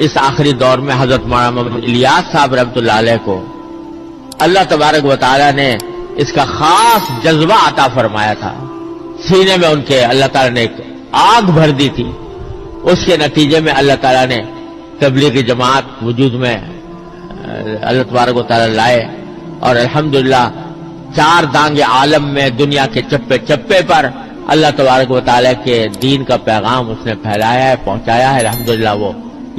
اس آخری دور میں حضرت مولانا محمد الیاس صاحب رحمۃ اللہ علیہ کو اللہ تبارک و تعالیٰ نے اس کا خاص جذبہ عطا فرمایا تھا. سینے میں ان کے اللہ تعالیٰ نے ایک آگ بھر دی تھی. اس کے نتیجے میں اللہ تعالیٰ نے تبلیغی جماعت وجود میں اللہ تبارک و تعالیٰ لائے اور الحمدللہ 4 دانگ عالم میں دنیا کے چپے چپے پر اللہ تبارک و تعالیٰ کے دین کا پیغام اس نے پھیلایا ہے، پہنچایا ہے. الحمدللہ وہ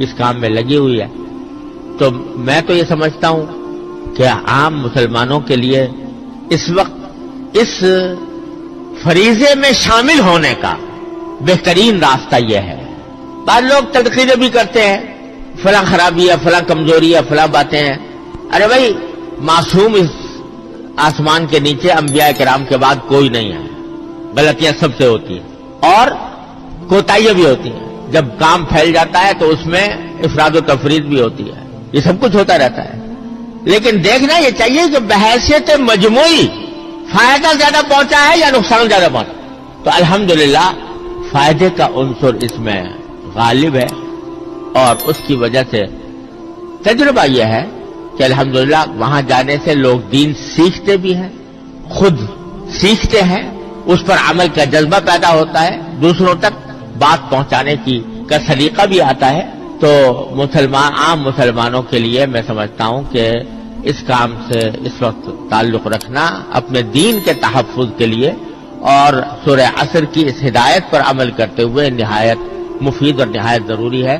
اس کام میں لگی ہوئی ہے. تو میں تو یہ سمجھتا ہوں کہ عام مسلمانوں کے لیے اس وقت اس فریضے میں شامل ہونے کا بہترین راستہ یہ ہے. بعض لوگ تنقیدیں بھی کرتے ہیں، فلاں خرابی ہے، فلاں کمزوری ہے، فلاں باتیں ہیں. ارے بھائی، معصوم اس آسمان کے نیچے انبیاء کرام کے بعد کوئی نہیں ہے. غلطیاں سب سے ہوتی ہیں اور کوتاہیاں بھی ہوتی ہیں. جب کام پھیل جاتا ہے تو اس میں افراد و تفرید بھی ہوتی ہے. یہ سب کچھ ہوتا رہتا ہے. لیکن دیکھنا یہ چاہیے کہ بحیثیت مجموعی فائدہ زیادہ پہنچا ہے یا نقصان زیادہ پہنچا. تو الحمدللہ فائدے کا عنصر اس میں غالب ہے اور اس کی وجہ سے تجربہ یہ ہے کہ الحمدللہ وہاں جانے سے لوگ دین سیکھتے بھی ہیں، خود سیکھتے ہیں، اس پر عمل کا جذبہ پیدا ہوتا ہے، دوسروں تک بات پہنچانے کا سلیقہ بھی آتا ہے. تو عام مسلمانوں کے لیے میں سمجھتا ہوں کہ اس کام سے اس وقت تعلق رکھنا اپنے دین کے تحفظ کے لیے اور سورہ عصر کی اس ہدایت پر عمل کرتے ہوئے نہایت مفید اور نہایت ضروری ہے.